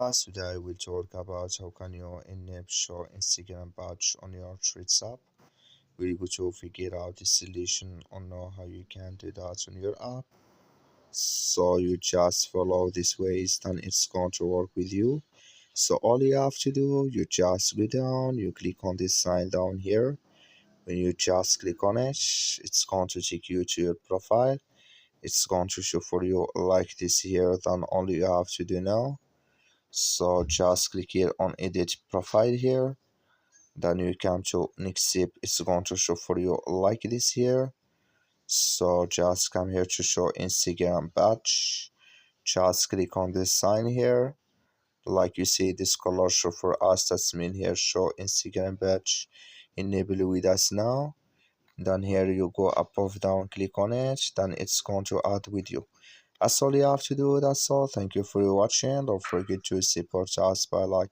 Today we'll talk about how can you enable show Instagram badge on your Threads app. We're going to figure out the solution on how you can do that on your app. So you just follow these ways, then it's going to work with you. So all you have to do, you just go down, you click on this sign down here. When you just click on it, it's going to take you to your profile. It's going to show for you like this here. Then all you have to do now, so just click here on edit profile here, then you come to next step. It's going to show for you like this here. So just come here to show Instagram badge, just click on this sign here. Like you see this color show for us, that's mean here show Instagram badge enable with us now. Then here you go above down, click on it, then it's going to add with you. That's all you have to do. That's all. Thank you for watching. Don't forget to support us by like